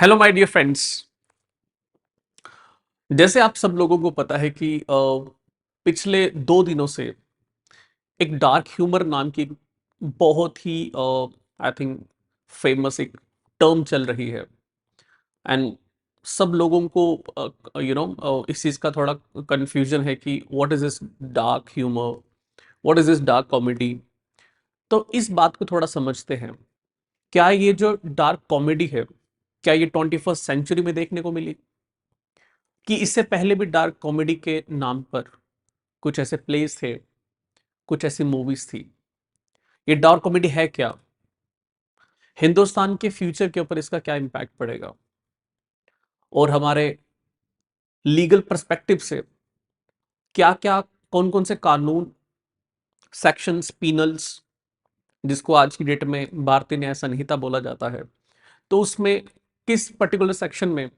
Hello my dear friends. जैसे आप सब लोगों को पता है कि पिछले 2 दिनों से एक डार्क ह्यूमर नाम की बहुत ही आई थिंक फेमस एक टर्म चल रही है। एंड सब लोगों को इस चीज़ का थोड़ा कंफ्यूजन है कि what is this dark humour, what is this dark comedy. तो इस बात को थोड़ा समझते हैं। क्या ये जो डार्क कॉमेडी है, क्या ये 21st सेंचुरी में देखने को मिली, कि इससे पहले भी डार्क कॉमेडी के नाम पर कुछ ऐसे प्लेस थे, कुछ ऐसी मूवीज थी। ये डार्क कॉमेडी है क्या, हिंदुस्तान के फ्यूचर के ऊपर इसका क्या इम्पैक्ट पड़ेगा, और हमारे लीगल पर्सपेक्टिव से क्या क्या, कौन कौन से कानून, सेक्शंस, पीनल्स, जिसको आज की डेट में भारतीय न्याय संहिता बोला जाता है, तो उसमें किस पर्टिकुलर सेक्शन में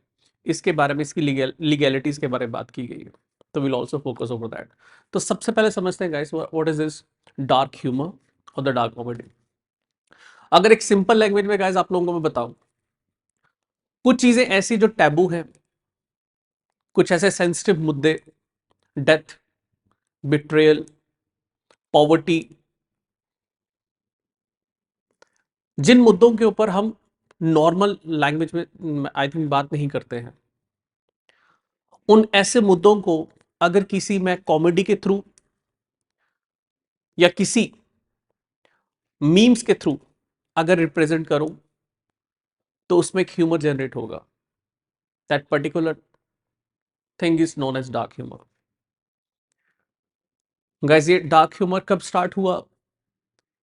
इसके बारे में, इसकी लीगैलिटीज के बारे में बात की गई है। तो will also focus over that. तो सबसे पहले समझते हैं guys, what is this dark humour और द डार्क कॉमेडी। अगर एक सिंपल लैंग्वेज में गाइस आप लोगों को मैं बताऊं, कुछ चीजें ऐसी जो टैबू हैं, कुछ ऐसे सेंसिटिव मुद्दे, डेथ, बिट्रेयल, पॉवर्टी, जिन मुद्दों के ऊपर हम नॉर्मल लैंग्वेज में आई थिंक बात नहीं करते हैं, उन ऐसे मुद्दों को अगर किसी मैं कॉमेडी के थ्रू या किसी मीम्स के थ्रू अगर रिप्रेजेंट करूं, तो उसमें एक ह्यूमर जनरेट होगा। That particular thing is known as dark humour. Guys, ये डार्क ह्यूमर कब स्टार्ट हुआ?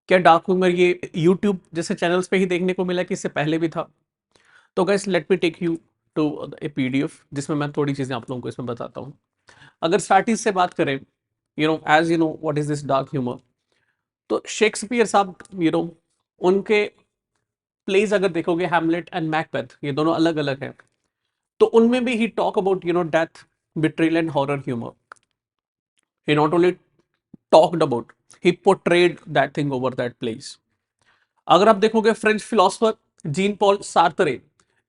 क्या डार्क ह्यूमर ये यूट्यूब जैसे चैनल्स पे ही देखने को मिला कि इससे पहले भी था? तो guys let me take you to a PDF जिसमें मैं थोड़ी चीजें आप लोगों को इसमें बताता हूँ। अगर स्टार्टिंग से बात करें, as you know what is this dark humour, तो शेक्सपियर साहब, उनके प्लेज अगर देखोगे, हैमलेट एंड मैकबेथ, ये दोनों अलग अलग हैं, तो उनमें भी he talk about death, betrayal and horror humour. He not only talked about, he portrayed that thing over that place. अगर आप देखोगे French philosopher Jean Paul Sartre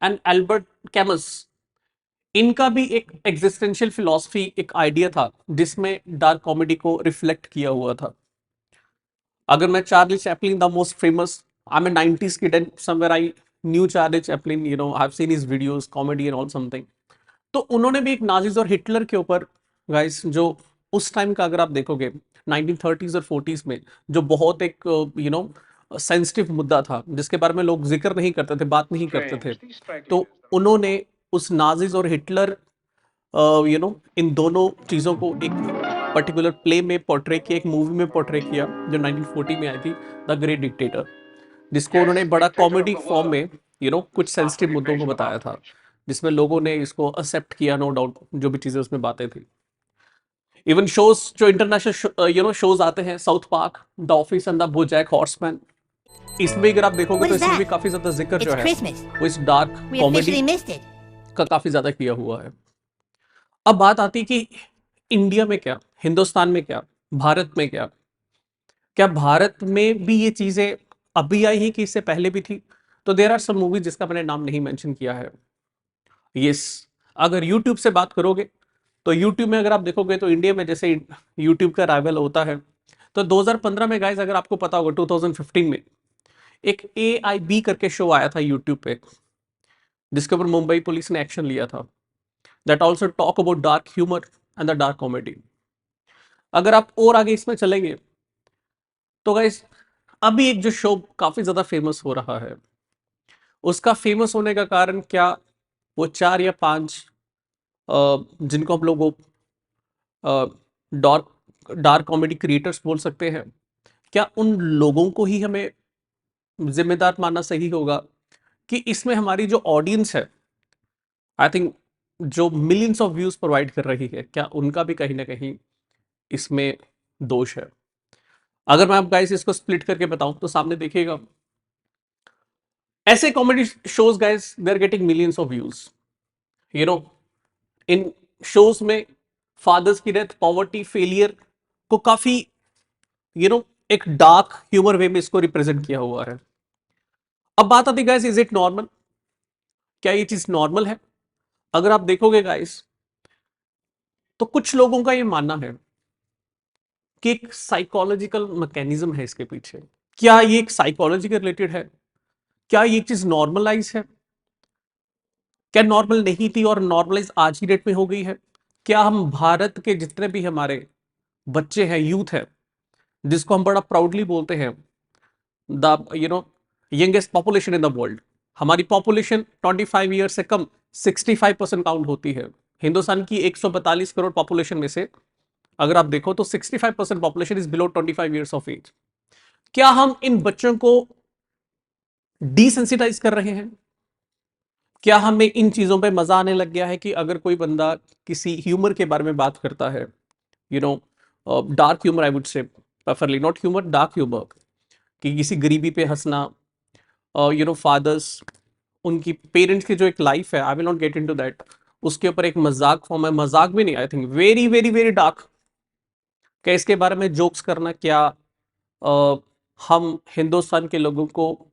and Albert Camus, इनका भी एक एग्जिस्टेंशियल फिलॉसफी, एक आइडिया था जिसमें dark comedy को रिफ्लेक्ट किया हुआ था। अगर मैं Charlie Chaplin, the most famous, I am a 90s kid and somewhere I knew Charlie Chaplin, I've seen his videos, comedy and all something। तो उन्होंने भी एक नाजिस और हिटलर के ऊपर, गाइस, जो उस टाइम का अगर आप देखोगे 1930s और 40s में, जो बहुत एक सेंसिटिव मुद्दा था जिसके बारे में लोग जिक्र नहीं करते थे, बात नहीं करते थे, तो उन्होंने उस नाजिस और हिटलर, इन दोनों चीज़ों को एक पर्टिकुलर प्ले में पोर्ट्रे किया, एक मूवी में पोर्ट्रे किया जो 1940 में आई थी, द ग्रेट डिक्टेटर, जिसको उन्होंने बड़ा कॉमेडी फॉर्म में कुछ सेंसिटिव मुद्दों को बताया था, जिसमें लोगों ने इसको एक्सेप्ट किया, नो डाउट, जो भी चीज़ें उसमें बातें थी। इवन शोज जो इंटरनेशनल शोज आते हैं, south park, the office and the BoJack horseman, इसमें अगर आप देखोगे तो इसमें भी काफी ज्यादा जिक्र जो है वो इस डार्क कॉमेडी का काफी ज्यादा किया हुआ है। अब बात आती है कि इंडिया में क्या, हिंदुस्तान में क्या, भारत में क्या, क्या भारत में भी ये चीजें अभी आई हैं कि इससे पहले भी थी? तो देयर आर सम मूवीज जिसका मैंने नाम नहीं मेंशन किया है। यस, अगर यूट्यूब से बात करोगे, तो यूट्यूब में अगर आप देखोगे तो इंडिया में जैसे यूट्यूब का राइवल होता है, तो 2015 में गाइस, अगर आपको पता होगा, 2015 में एक AIB करके शो आया था यूट्यूब पे, जिसके ऊपर मुंबई पुलिस ने एक्शन लिया था। That also talk about dark humour and the dark comedy. अगर आप और आगे इसमें चलेंगे, तो गाइस अभी एक जो शो काफी ज्यादा फेमस हो रहा है, उसका फेमस होने का कारण क्या, वो 4 या 5 जिनको हम लोग डार्क डार्क कॉमेडी क्रिएटर्स बोल सकते हैं, क्या उन लोगों को ही हमें जिम्मेदार मानना सही होगा, कि इसमें हमारी जो ऑडियंस है, आई थिंक जो मिलियंस ऑफ व्यूज प्रोवाइड कर रही है, क्या उनका भी कहीं ना कहीं इसमें दोष है? अगर मैं आप गाइस इसको स्प्लिट करके बताऊं, तो सामने देखिएगा, ऐसे comedy shows guys, they are getting millions of views. You know इन शोज में फादर्स की डेथ, पॉवर्टी, फेलियर को काफी एक डार्क ह्यूमर वे में इसको रिप्रेजेंट किया हुआ है। अब बात आती है गाइस, इज इट नॉर्मल? क्या ये चीज नॉर्मल है? अगर आप देखोगे गाइस, तो कुछ लोगों का ये मानना है कि एक साइकोलॉजिकल मैकेनिज्म है इसके पीछे। क्या ये एक साइकोलॉजी के रिलेटेड है? क्या ये चीज नॉर्मलाइज है? क्या नॉर्मल नहीं थी और नॉर्मलाइज आज की डेट में हो गई है? क्या हम भारत के जितने भी हमारे बच्चे हैं, यूथ है, जिसको हम बड़ा प्राउडली बोलते हैं the youngest population in the world, हमारी पॉपुलेशन 25 ईयर से कम 65% काउंट होती है। हिंदुस्तान की 142 करोड़ पॉपुलेशन में से अगर आप देखो तो 65% population is below 25 years of age. क्या हम इन बच्चों को डिसेंसिटाइज कर रहे हैं? क्या हमें इन चीजों पे मजा आने लग गया है कि अगर कोई बंदा किसी ह्यूमर के बारे में बात करता है, you know dark humour, I would say preferably not humour, dark humour, कि किसी गरीबी पे हंसना, फादर्स, उनकी पेरेंट्स की जो एक लाइफ है, आई will not gate into that, उसके ऊपर एक मजाक फॉर्म है, मजाक भी नहीं, I think very very very dark, क्या इसके बारे में जोक्स करना, क्या हम हिंदुस्तान के लोगों को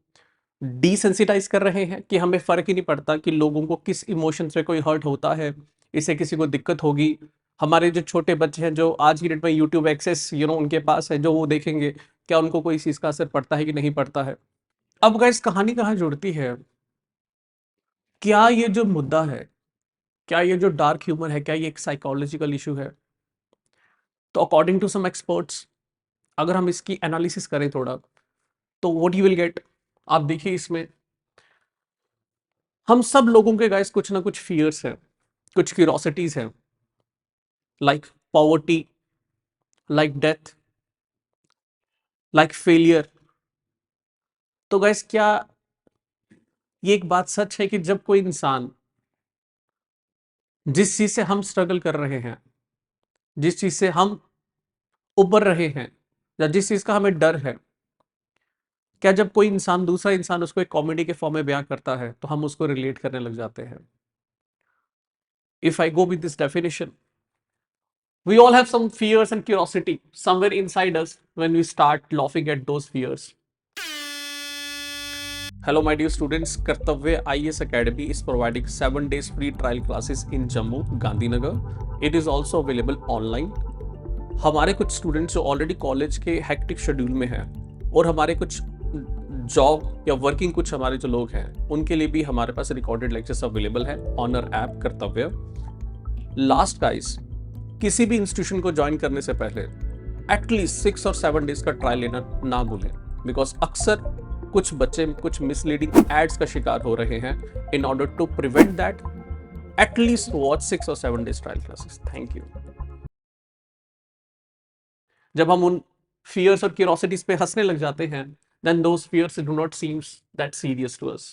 डिसेंसिटाइज कर रहे हैं कि हमें फर्क ही नहीं पड़ता कि लोगों को किस इमोशन से कोई हर्ट होता है, इससे किसी को दिक्कत होगी। हमारे जो छोटे बच्चे हैं जो आज की डेट में यूट्यूब एक्सेस उनके पास है, जो वो देखेंगे, क्या उनको कोई चीज का असर पड़ता है कि नहीं पड़ता है? अब गाइस कहानी कहाँ जुड़ती है? क्या ये जो मुद्दा है, क्या ये जो डार्क ह्यूमर है, क्या ये एक साइकोलॉजिकल इशू है? तो अकॉर्डिंग टू सम एक्सपर्ट्स, अगर हम इसकी एनालिसिस करें थोड़ा, तो व्हाट यू विल गेट, आप देखिए इसमें हम सब लोगों के गाइस कुछ ना कुछ फियर्स हैं, कुछ क्यूरोसिटीज हैं, like poverty, like death, like failure. तो गाइस क्या ये एक बात सच है कि जब कोई इंसान जिस चीज से हम स्ट्रगल कर रहे हैं, जिस चीज से हम उबर रहे हैं, या जिस चीज का हमें डर है, क्या जब कोई इंसान, दूसरा इंसान उसको एक कॉमेडी के फॉर्म में बयां करता है तो हम उसको रिलेट करने लग जाते हैं? If I go with this definition, we all have some fears and curiosity somewhere inside us when we start laughing at those fears. Hello, my dear students. Kartavya IAS Academy is providing 7 days free trial classes in Jammu, Gandhinagar. It is also available online. हमारे कुछ students जो already college के hectic schedule में हैं, और हमारे कुछ job या वर्किंग कुछ हमारे जो लोग हैं, उनके लिए भी हमारे पास रिकॉर्डेड लेक्चर्स अवेलेबल है ऑन आवर ऐप कर्तव्य। लास्ट गाइस, किसी भी इंस्टीट्यूशन को ज्वाइन करने से पहले एटलीस्ट 6 और 7 डेज का ट्रायल लेना ना भूलें, बिकॉज अक्सर कुछ बच्चे कुछ मिसलीडिंग एड्स का शिकार हो रहे हैं। In order to prevent that, at least watch 6 और 7 days trial classes. Thank you. जब हम उन फियर्स और क्यूरोसिटीज पे हंसने लग जाते हैं, then those fears do not seem that serious to us.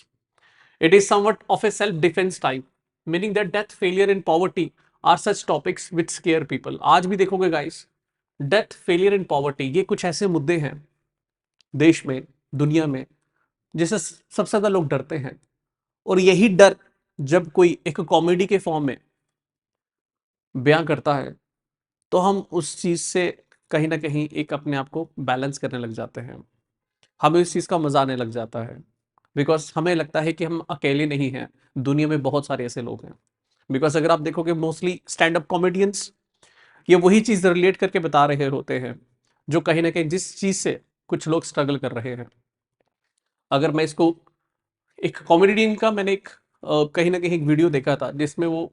It is somewhat of a self-defense type, meaning that death, failure and poverty are such topics which scare people. आज भी देखोगे guys, death, failure and poverty ये कुछ ऐसे मुद्दे हैं देश में, दुनिया में, जिससे सबसे ज्यादा लोग डरते हैं। और यही डर जब कोई एक कॉमेडी के फॉर्म में बयां करता है, तो हम उस चीज से कहीं ना कहीं एक अपने आप को बैलेंस करने लग जाते हैं, हमें इस चीज का मजा आने लग जाता है, बिकॉज हमें लगता है कि हम अकेले नहीं हैं, दुनिया में बहुत सारे ऐसे लोग हैं। बिकॉज अगर आप देखोगे मोस्टली स्टैंड अप कॉमेडियंस ये वही चीज रिलेट करके बता रहे होते हैं जो कहीं ना कहीं जिस चीज से कुछ लोग स्ट्रगल कर रहे हैं। अगर मैं इसको एक कॉमेडियन का, मैंने एक कहीं ना कहीं एक वीडियो देखा था जिसमें वो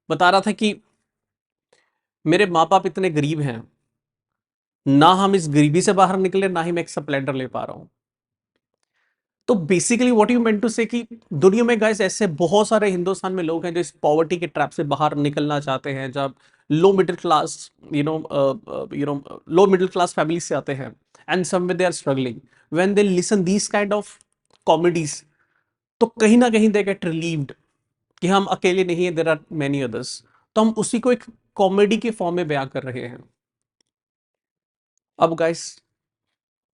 बता रहा था कि मेरे माँ बाप इतने गरीब हैं, ना हम इस गरीबी से बाहर निकले, ना ही मैं एक स्प्लेंडर ले पा रहा हूं। तो basically what you meant to say कि दुनिया में गाइस ऐसे बहुत सारे हिंदुस्तान में लोग हैं जो इस पॉवर्टी के ट्रैप से बाहर निकलना चाहते हैं, जब low middle class low middle class family से आते हैं, and somewhere they are struggling, when they listen these kind of comedies, तो कहीं ना कहीं दे गेट रिलीव्ड कि हम अकेले नहीं है, देयर आर मेनी अदर्स। तो हम उसी को एक कॉमेडी के फॉर्म में बयां कर रहे हैं। अब गाइस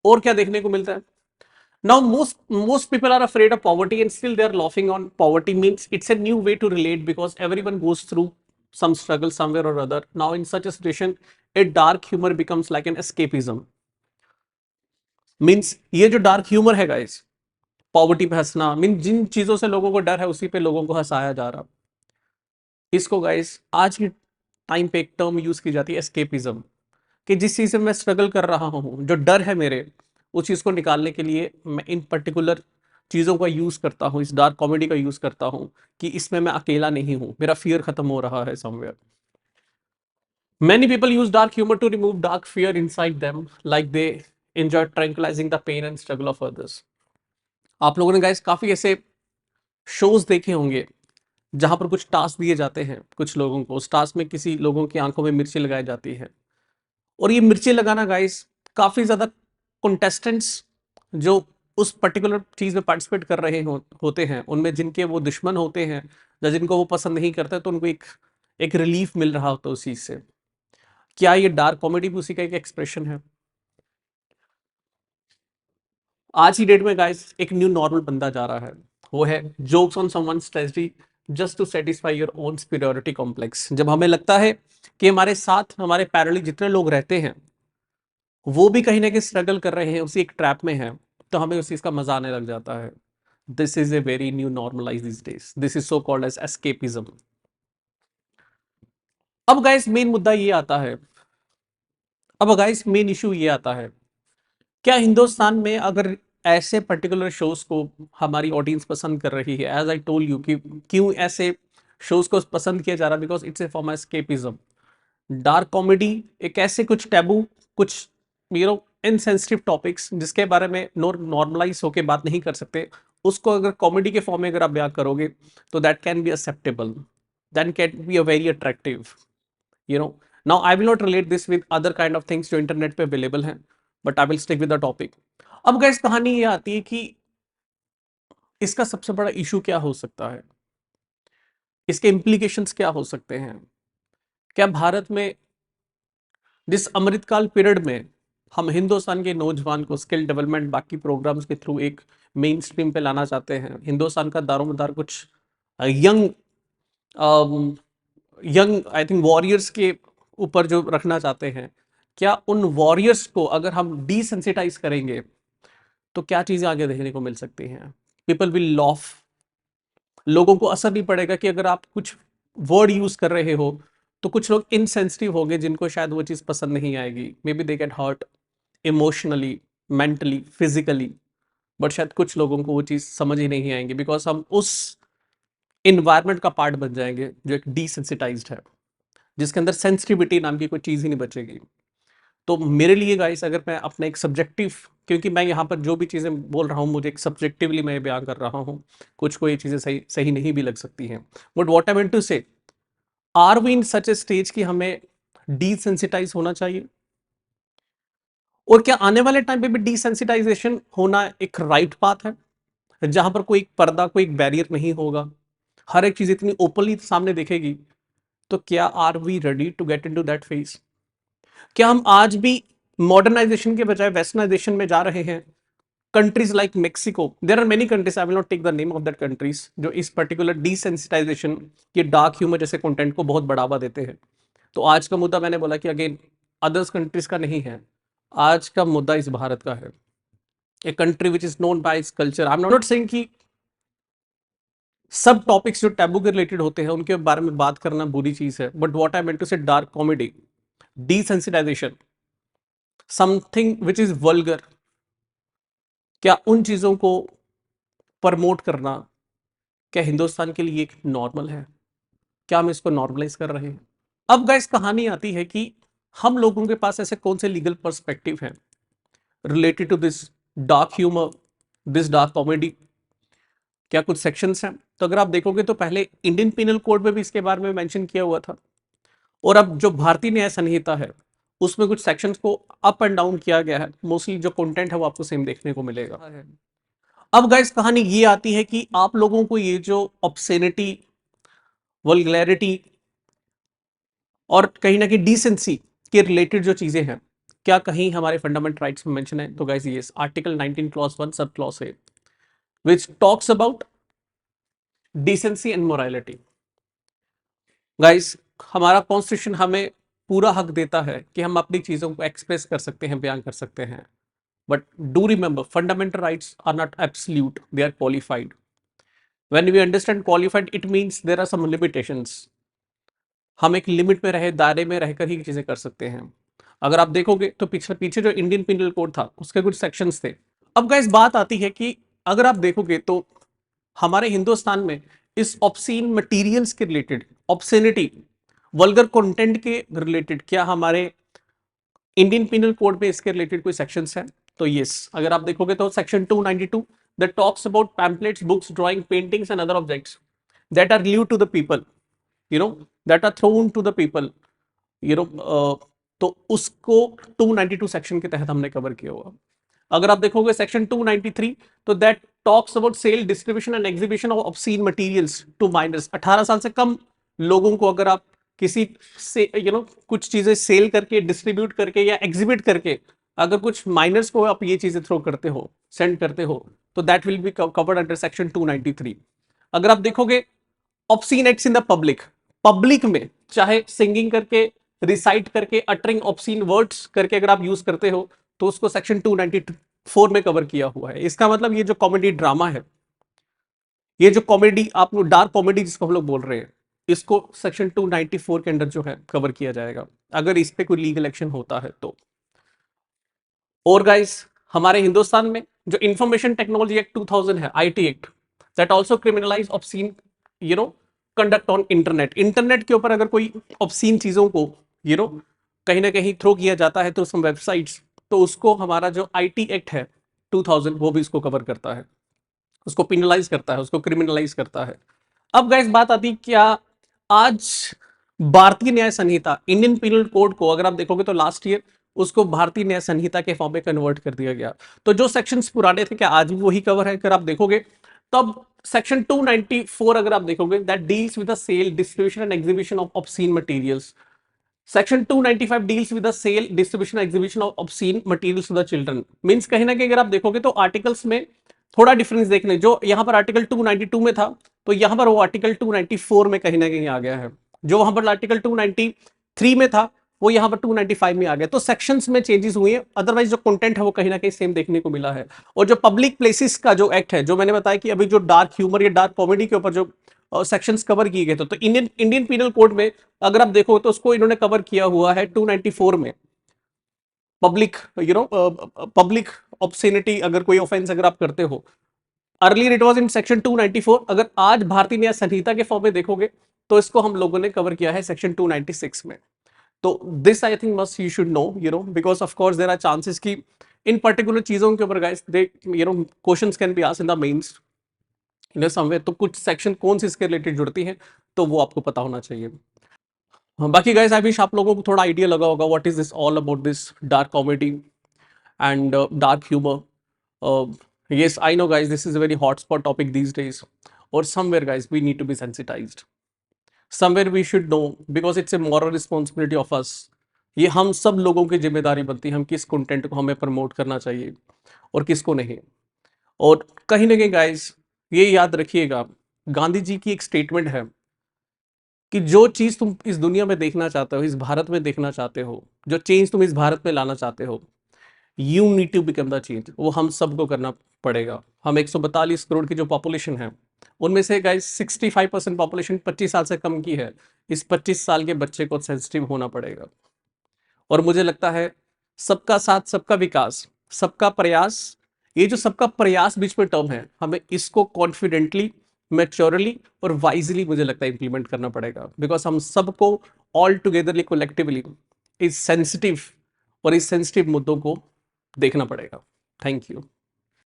और क्या देखने को मिलता है? Now, most people are afraid of poverty and still they are laughing on poverty. Means it's a new way to relate because everyone goes through some struggle somewhere or other. Now, in such a situation, a dark humor becomes like an escapism. Means ये जो dark humor है guys, poverty पे हंसना, mean जिन चीजों से लोगों को डर है उसी पे लोगों को हंसाया जा रहा। इसको गाइस आज के टाइम पे एक टर्म यूज की जाती है एस्केपिज्म, कि जिस चीज से मैं स्ट्रगल कर रहा हूँ, जो डर है मेरे, उस चीज को निकालने के लिए मैं इन पर्टिकुलर चीजों का यूज करता हूँ, इस डार्क कॉमेडी का यूज करता हूँ, कि इसमें मैं अकेला नहीं हूँ, मेरा फियर खत्म हो रहा है somewhere. Many people use dark humor to remove dark fear inside them, like they enjoy tranquilizing the pain and struggle of others. आप लोगों ने गाइस काफी ऐसे शोज देखे होंगे जहां पर कुछ टास्क दिए जाते हैं कुछ लोगों को, उस टास्क में किसी लोगों की आंखों में मिर्ची लगाई जाती है, और ये मिर्ची लगाना गाइस काफी ज्यादा कंटेस्टेंट्स जो उस पर्टिकुलर चीज में पार्टिसिपेट कर रहे होते हैं, उनमें जिनके वो दुश्मन होते हैं या जिनको वो पसंद नहीं करते, तो उनको एक एक रिलीफ मिल रहा होता है उस चीज से। क्या ये डार्क कॉमेडी भी उसी का एक एक्सप्रेशन है? आज की डेट में गाइस एक न्यू नॉर्मल बनता जा रहा है, वो है jokes on someone's tragedy just to satisfy your own superiority complex. जब हमें लगता है कि हमारे साथ हमारे पैरेलल जितने लोग रहते हैं वो भी कहीं ना कहीं स्ट्रगल कर रहे हैं, उसी एक ट्रैप में है, तो हमें उस चीज का मजा आने लग जाता है। This is a very new normalise this days, this is so called as escapism. अब गाइस मेन मुद्दा ये आता है, अब गाइस मेन इशू ये आता है, क्या हिंदुस्तान में अगर ऐसे पर्टिकुलर शोज को हमारी ऑडियंस पसंद कर रही है, एज आई टोल्ड यू कि क्यों ऐसे शोज को पसंद किया जा रहा है, because it's a form escapism. Dark comedy एक ऐसे कुछ टैबू, कुछ इनसेंसिटिव टॉपिक्स जिसके बारे में नॉर्मलाइज होके बात नहीं कर सकते, उसको अगर कॉमेडी के फॉर्म में अगर आप बयान करोगे तो that can be acceptable, that can be a very attractive, you know. Now I will not relate this with other kind of things जो इंटरनेट पे अवेलेबल हैं, but I will stick with the topic. अब gas कहानी ये आती है कि इसका सबसे बड़ा इशू क्या हो सकता है, इसके इम्प्लीकेशंस क्या हो सकते हैं। क्या भारत में जिस अमृतकाल पीरियड में हम हिंदुस्तान के नौजवान को स्किल डेवलपमेंट बाकी प्रोग्राम्स के थ्रू एक मेन स्ट्रीम पे लाना चाहते हैं, हिंदुस्तान का दारोमदार कुछ young young I think warriors के ऊपर जो रखना चाहते हैं, क्या उन वॉरियर्स को अगर हम डिसेंसिटाइज करेंगे तो क्या चीजें आगे देखने को मिल सकती हैं? पीपल विल लॉफ, लोगों को असर नहीं पड़ेगा कि अगर आप कुछ वर्ड यूज कर रहे हो तो कुछ लोग इनसेंसिटिव हो गए जिनको शायद वो चीज पसंद नहीं आएगी, maybe they get hurt emotionally, mentally, physically, but शायद कुछ लोगों को वो चीज समझ ही नहीं आएंगी, बिकॉज हम उस इन्वायरमेंट का पार्ट बन जाएंगे जो एक डिसेंसिटाइज्ड है, जिसके अंदर सेंसिटिविटी नाम की कोई चीज ही नहीं बचेगी। तो मेरे लिए गाइस अगर मैं अपना एक सब्जेक्टिव, क्योंकि मैं यहाँ पर जो भी चीज़ें बोल रहा हूँ मुझे एक सब्जेक्टिवली मैं बयान कर रहा हूँ, कुछ को ये चीज़ें सही सही नहीं भी लग सकती हैं, but what I mean to say, are we in such a stage कि हमें डिसेंसिटाइज होना चाहिए, और क्या आने वाले टाइम पे भी डिसेंसिटाइजेशन होना एक राइट पाथ है, जहां पर कोई पर्दा, कोई बैरियर नहीं होगा, हर एक चीज इतनी ओपनली सामने दिखेगी, तो क्या are we ready to get into that phase? क्या हम आज भी मॉडर्नाइजेशन के बजाय वेस्टर्नाइजेशन में जा रहे हैं? Countries like Mexico, there are many countries, I will not take the name of that countries, जो इस पर्टिकुलर डिसेंसिटाइजेशन के डार्क ह्यूमर जैसे कंटेंट को बहुत बढ़ावा देते हैं। तो आज का मुद्दा मैंने बोला कि अगेन अदर्स कंट्रीज का नहीं है, आज का मुद्दा इस भारत का है, a country which is known by its culture. I am not saying कि सब टॉपिक्स जो टैबू के रिलेटेड होते हैं उनके बारे में बात करना बुरी चीज है, but what I meant to say dark comedy, desensitisation, something which is vulgar, क्या उन चीजों को प्रमोट करना क्या हिंदुस्तान के लिए एक नॉर्मल है? क्या हम इसको नॉर्मलाइज कर रहे हैं? अब गाइस कहानी आती है कि हम लोगों के पास ऐसे कौन से लीगल पर्सपेक्टिव हैं related to this dark humour, this dark comedy. क्या कुछ सेक्शंस हैं? तो अगर आप देखोगे तो पहले इंडियन पिनल कोड में भी इसके बारे में मेंशन किया हुआ था, और अब जो भारतीय न्याय संहिता है उसमें कुछ सेक्शंस को अप एंड डाउन किया गया है, मोस्टली जो कंटेंट है वो आपको सेम देखने को मिलेगा। अब गाइस कहानी ये आती है कि आप लोगों को ये जो ऑब्सेनिटी, वल्गैरिटी और कहीं ना कहीं डिसेंसी के रिलेटेड जो चीजें हैं, क्या कहीं हमारे फंडामेंटल राइट्स में मेंशन है? तो गाइस ये आर्टिकल 19 क्लॉज 1 सब क्लॉज है which talks about decency and morality. Guys हमारा कॉन्स्टिट्यूशन हमें पूरा हक देता है कि हम अपनी चीजों को एक्सप्रेस कर सकते हैं, बयान कर सकते हैं, But do remember, fundamental rights are not absolute, they are qualified. When we understand qualified, it means there are some limitations. हम एक लिमिट में रहे, दायरे में रहकर ही चीजें कर सकते हैं. अगर आप देखोगे तो पीछे पीछे जो इंडियन पिनल कोड था उसके कुछ सेक्शंस थे. अब गाइस बात आती है कि अगर आप देखोगे तो हमारे हिंदुस्तान में इस ऑब्सीन मटेरियल्स के रिलेटेड, ऑब्सेनिटी, वल्गर कंटेंट के रिलेटेड क्या हमारे इंडियन पिनल कोड में इसके रिलेटेड कोई सेक्शंस हैं? तो यस, अगर आप देखोगे तो section 292 that talks about pamphlets, books, drawing, paintings and other objects that are gived to the people, you know, that are thrown to the people, you know, तो उसको 292 सेक्शन के तहत हमने कवर किया हुआ. अगर आप देखोगे सेक्शन 293 तो that talks about sale, distribution and exhibition of obscene materials to minors. 18 साल से कम लोगों को अगर आप किसी से कुछ चीजें सेल करके, डिस्ट्रीब्यूट करके या एग्जिबिट करके अगर कुछ माइनर्स को आप ये चीजें थ्रो करते हो, सेंड करते हो, तो that will be covered under section 293. अगर आप देखोगे obscene acts in the public, public में चाहे सिंगिंग करके, रिसाइट करके, अटरिंग ऑब्सीन वर्ड्स करके अगर आप यूज करते हो तो उसको सेक्शन 294 में कवर किया हुआ है. इसका मतलब ये जो कॉमेडी ड्रामा है, ये जो कॉमेडी आप लोग डार्क कॉमेडी जिसको हम लोग बोल रहे हैं, इसको सेक्शन 294 के अंडर जो है कवर किया जाएगा अगर इस पे कोई लीगल एक्शन होता है तो. और गाइस हमारे हिंदुस्तान में जो इंफॉर्मेशन टेक्नोलॉजी एक्ट 2000 है, IT act, that also criminalise obscene conduct on internet. Internet के ऊपर अगर कोई ऑब्सीन चीजों को कहीं ना कहीं थ्रो किया जाता है तो सम वेबसाइट्स, तो उसको हमारा जो आईटी एक्ट है 2000 वो भी इसको कवर करता है, उसको पिनलाइज करता है, उसको क्रिमिनलाइज करता है. अब गाइस बात आती है क्या आज भारतीय न्याय संहिता, इंडियन पिनल कोड को अगर आप देखोगे तो लास्ट ईयर उसको भारतीय न्याय संहिता के फॉर्म में कन्वर्ट कर दिया गया. तो जो सेक्शंस पुराने थे क्या आज भी वही कवर है? अगर आप देखोगे तब सेक्शन 294 अगर आप देखोगे that deals with the sale, distribution and exhibition of obscene materials. Section 295 deals with the sale, distribution, exhibition of obscene materials to the children. Means कहीं ना कहीं अगर आप देखोगे तो आर्टिकल्स में थोड़ा डिफरेंस देखने, जो यहां पर आर्टिकल 292 में था तो यहां पर वो आर्टिकल 294 में कहीं ना कहीं आ गया है. जो वहां पर आर्टिकल 293 में था वो यहां पर 295 में आ गया. तो सेक्शंस में चेंजेस हुए हैं, अदरवाइज जो कंटेंट है वो कहीं ना कहीं सेम देखने को मिला है. और जो पब्लिक प्लेसेस का जो एक्ट है, जो मैंने बताया कि अभी जो डार्क ह्यूमर या डार्क कॉमेडी के ऊपर जो सेक्शंस कवर किए गए थे, तो इंडियन पिनल कोड में अगर आप देखो तो उसको इन्होंने कवर किया हुआ है 294 में. पब्लिक पब्लिक ऑब्सेनिटी अगर कोई ऑफेंस अगर आप करते हो, earlier it was in section 294. अगर आज भारतीय न्याय संहिता के फॉर्म में देखोगे तो इसको हम लोगों ने कवर किया है सेक्शन 296 में. तो this I think must you should know because of course there are chances कि इन पर्टिकुलर चीजों के ऊपर guys they questions can be asked in the mains somewhere. तो कुछ सेक्शन कौन सी इसके रिलेटेड जुड़ती है तो वो आपको पता होना चाहिए. बाकी गाइस आई विश आप लोगों को थोड़ा आइडिया लगा होगा what is this all about this dark comedy and dark humour. Yes, I know, guys, this is a very hotspot topic these days. Or somewhere, guys, we need to be sensitized. Somewhere we should know because it's a moral responsibility of us. ये हम सब लोगों की जिम्मेदारी बनती है हम किस कंटेंट को हमें प्रमोट करना चाहिए और किसको नहीं. और कहीं ना कहीं गाइस ये याद रखिएगा, गांधी जी की एक स्टेटमेंट है कि जो चीज तुम इस दुनिया में देखना चाहते हो, इस भारत में देखना चाहते हो, जो चेंज तुम इस भारत में लाना चाहते हो, you need to become the change. वो हम सबको करना पड़ेगा. हम 142 करोड़ की जो पॉपुलेशन है उनमें से गाइस 65% पॉपुलेशन 25 साल से कम की है. इस 25 साल के बच्चे को सेंसिटिव होना पड़ेगा. और मुझे लगता है सबका साथ, सबका विकास, सबका प्रयास, ये जो सबका प्रयास बीच में टर्म है, हमें इसको कॉन्फिडेंटली, मैच्योरली और वाइजली मुझे लगता है इंप्लीमेंट करना पड़ेगा. बिकॉज हम सबको ऑल टुगेदरली, कलेक्टिवली इस सेंसिटिव और इस सेंसिटिव मुद्दों को देखना पड़ेगा. Thank you.